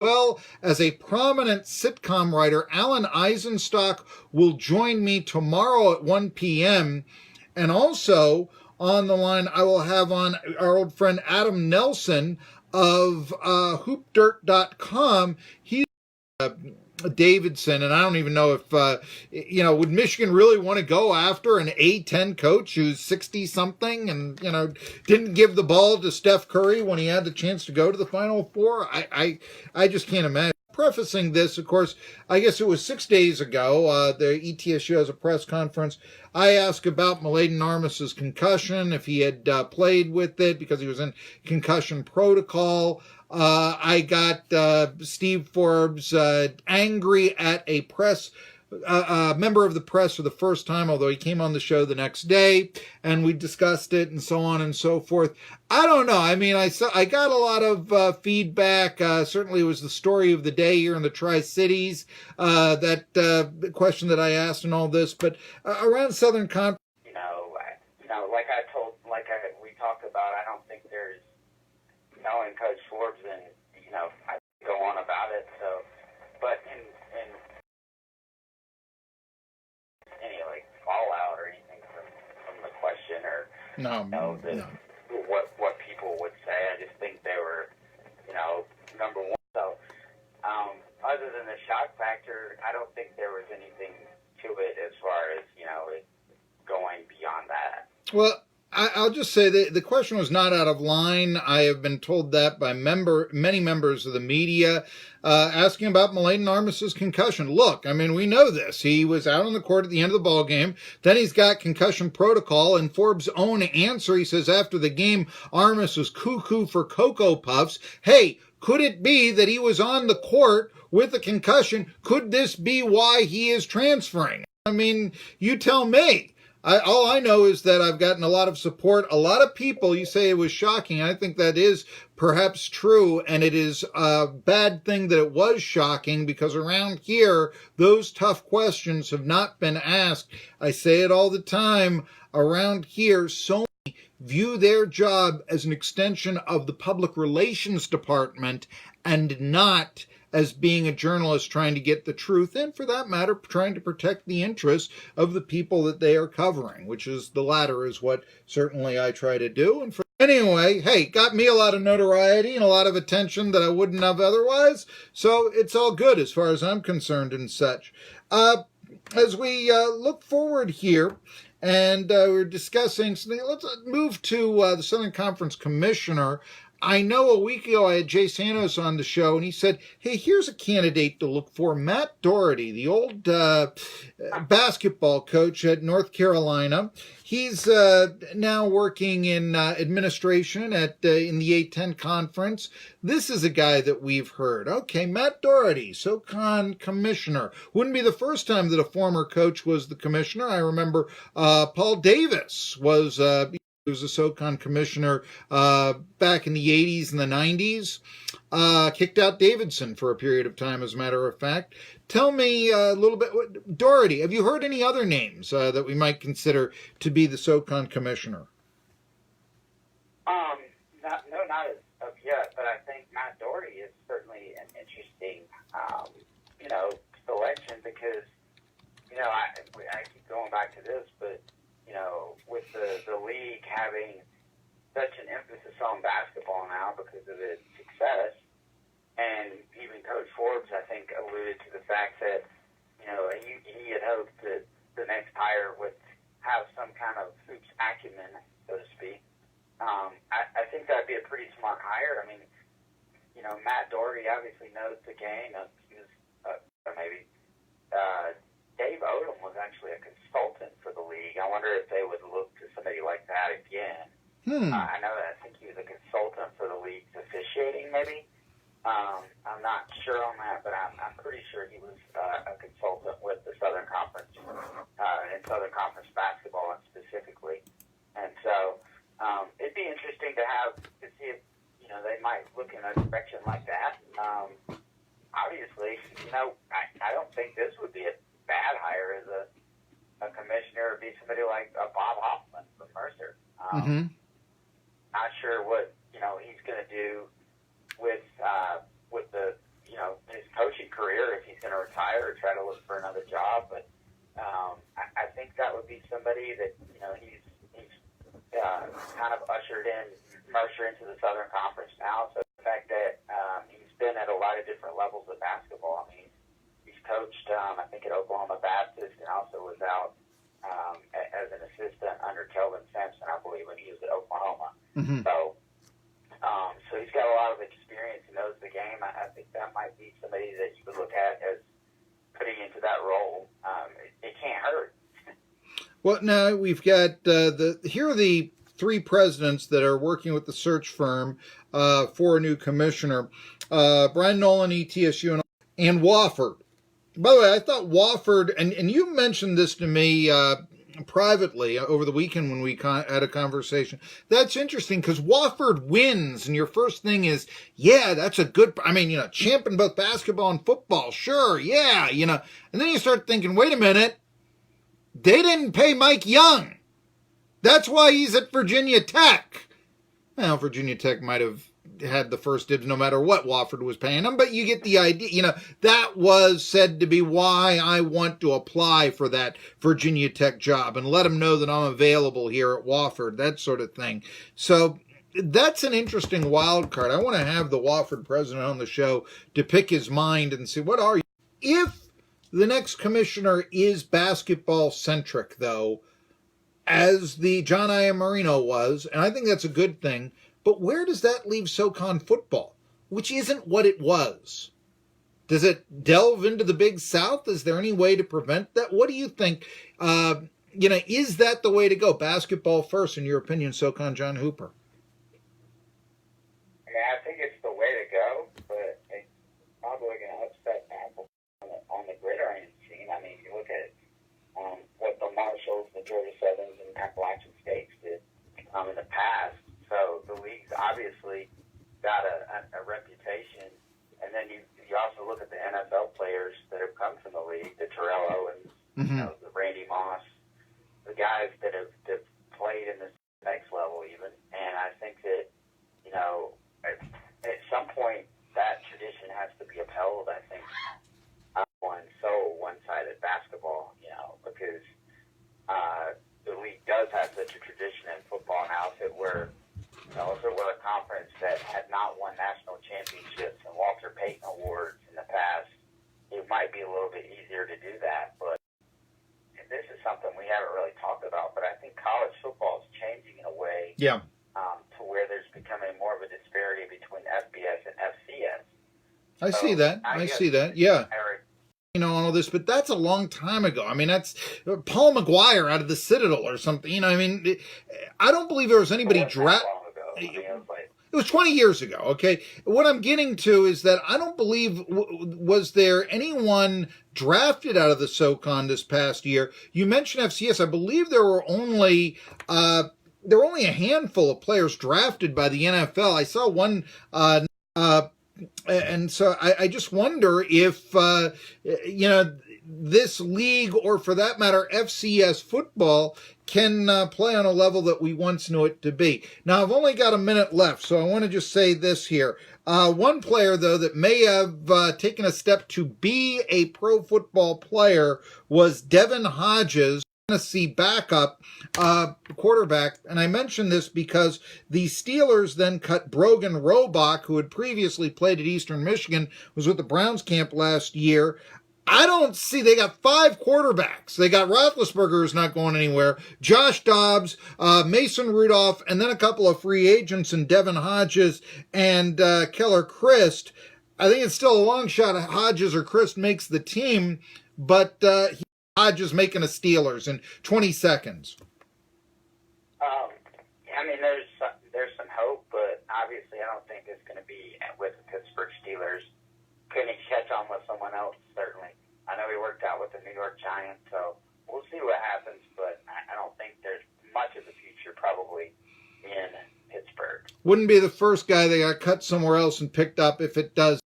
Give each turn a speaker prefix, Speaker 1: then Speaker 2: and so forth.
Speaker 1: well as a prominent sitcom writer. Alan Eisenstock will join me tomorrow at 1 p.m. And also on the line, I will have on our old friend Adam Nelson of hoopdirt.com. He's Davidson, and I don't even know if, would Michigan really want to go after an A-10 coach who's 60-something and, didn't give the ball to Steph Curry when he had the chance to go to the Final Four? I just can't imagine. Prefacing this, of course, I guess it was 6 days ago, the ETSU has a press conference. I asked about Mladen Armus's concussion, if he had played with it because he was in concussion protocol. I got Steve Forbes angry at a member of the press for the first time, although he came on the show the next day, and we discussed it and so on and so forth. I don't know. I mean, I got a lot of feedback. Certainly it was the story of the day here in the Tri-Cities, that question that I asked and all this, but around Southern Conference.
Speaker 2: We talked about, I don't think there's, knowing Coach Forbes, and, I go on about it, so, but in any, fallout or anything from the question or, what people would say, I just think they were, number one. So, other than the shock factor, I don't think there was anything to it as far as, it going beyond that.
Speaker 1: Well, I'll just say that the question was not out of line. I have been told that by many members of the media, asking about Mladen Armus's concussion. Look, I mean, we know this. He was out on the court at the end of the ball game. Then he's got concussion protocol. And Forbes' own answer, he says after the game, Armus was cuckoo for Cocoa Puffs. Hey, could it be that he was on the court with a concussion? Could this be why he is transferring? I mean, you tell me. All I know is that I've gotten a lot of support. A lot of people, you say it was shocking. I think that is perhaps true, and it is a bad thing that it was shocking because around here, those tough questions have not been asked. I say it all the time. Around here, so many view their job as an extension of the public relations department and not as being a journalist trying to get the truth, and for that matter, trying to protect the interests of the people that they are covering, which is the latter is what certainly I try to do. And anyway, hey, got me a lot of notoriety and a lot of attention that I wouldn't have otherwise, so it's all good as far as I'm concerned and such. As we look forward here, and we're discussing something, let's move to the Southern Conference Commissioner. I know a week ago I had Jay Santos on the show, and he said, hey, here's a candidate to look for. Matt Doherty, the old basketball coach at North Carolina. He's now working in administration in the A-10 conference. This is a guy that we've heard. Okay, Matt Doherty, SoCon commissioner. Wouldn't be the first time that a former coach was the commissioner. I remember Paul Davis was he was a SoCon commissioner back in the 80s and the 90s. Kicked out Davidson for a period of time, as a matter of fact. Tell me a little bit, Doherty, have you heard any other names that we might consider to be the SoCon commissioner?
Speaker 2: Not as of yet, but I think Matt Doherty is certainly an interesting, selection because, I keep going back to this, but with the league having such an emphasis on basketball now because of its success, and even Coach Forbes, I think, alluded to the fact that, he had hoped that the next hire would have some kind of hoops acumen, so to speak. I think that'd be a pretty smart hire. I mean, Matt Doherty obviously knows the game. Dave Odom was actually a consultant for the league. I wonder if they would look to somebody like that again. I think he was a consultant for the league's officiating, maybe. I'm not sure on that, but I'm pretty sure he was a consultant with the Southern Conference, and Southern Conference basketball specifically. And so it'd be interesting to see if, they might look in a direction like that. Obviously, I don't think this would be a bad hire as a commissioner. It'd be somebody like Bob Hoffman from Mercer. Not sure what he's going to do with the look for another job. But I think that would be somebody that, he's kind of ushered in Mercer into the Southern Conference now. So the fact that he's been at a lot of different levels of basketball. I mean, he's coached, I think, at Oklahoma Baptist, and also was out as an assistant under Kelvin Sampson, I believe, when he was at Oklahoma.
Speaker 1: Mm-hmm.
Speaker 2: So he's got a lot of experience and knows the game. I think that might be somebody that you could look at as putting into that role. It can't hurt.
Speaker 1: Well, now we've got here are the three presidents that are working with the search firm for a new commissioner: Brian Nolan, ETSU, and Wofford. By the way, I thought Wofford, and you mentioned this to me privately over the weekend when we had a conversation. That's interesting because Wofford wins, and your first thing is, yeah, that's a good, champ in both basketball and football, sure, yeah, and then you start thinking, wait a minute, they didn't pay Mike Young. That's why he's at Virginia Tech. Well, Virginia Tech might have had the first dibs no matter what Wofford was paying him, but you get the idea. That was said to be why I want to apply for that Virginia Tech job and let them know that I'm available here at Wofford, that sort of thing. So that's an interesting wild card. I want to have the Wofford president on the show to pick his mind and see, what are you? If the next commissioner is basketball centric, though, as the John Iamarino was, and I think that's a good thing, but where does that leave SoCon football, which isn't what it was? Does it delve into the Big South? Is there any way to prevent that? What do you think? Is that the way to go? Basketball first, in your opinion, SoCon John Hooper?
Speaker 2: I think it's the way to go, but it's probably going to upset Apple on the gridiron scene. I mean, you look at what the Marshalls, the Georgia Southerns, and Appalachian States did in the past. So the league's obviously got a reputation, and then you also look at the NFL players that have come from the league, the Terrell Owens, the Randy Moss, the guys that have played in the next level even. And I think that at some point that tradition has to be upheld. I think one-sided basketball, because the league does have such a tradition in football now. If it were a conference that had not won national championships and Walter Payton awards in the past, it might be a little bit easier to do that. But this is something we haven't really talked about, but I think college football is changing in a way to where there's becoming more of a disparity between FBS and FCS.
Speaker 1: I see that. Yeah.
Speaker 2: Eric,
Speaker 1: on all this, but that's a long time ago. I mean, that's Paul McGuire out of the Citadel or something. I don't believe there was anybody drafted. It was 20 years ago, okay? What I'm getting to is that I don't believe, was there anyone drafted out of the SoCon this past year? You mentioned FCS. I believe there were only a handful of players drafted by the NFL. I saw one, and so I just wonder if, this league, or for that matter, FCS football, can play on a level that we once knew it to be. Now, I've only got a minute left, so I want to just say this here. One player, though, that may have taken a step to be a pro football player was Devin Hodges, Tennessee backup quarterback. And I mention this because the Steelers then cut Brogan Robach, who had previously played at Eastern Michigan, was with the Browns camp last year. They got 5 quarterbacks. They got Roethlisberger, who's not going anywhere, Josh Dobbs, Mason Rudolph, and then a couple of free agents in Devin Hodges and Keller Christ. I think it's still a long shot at Hodges or Christ makes the team, but Hodges making a Steelers in 20 seconds.
Speaker 2: There's some hope, but obviously I don't think it's going to be with the Pittsburgh Steelers. Couldn't he catch on with someone else? Certainly. I know he worked out with the New York Giants, so we'll see what happens, but I don't think there's much of the future probably in Pittsburgh.
Speaker 1: Wouldn't be the first guy that got cut somewhere else and picked up if it does.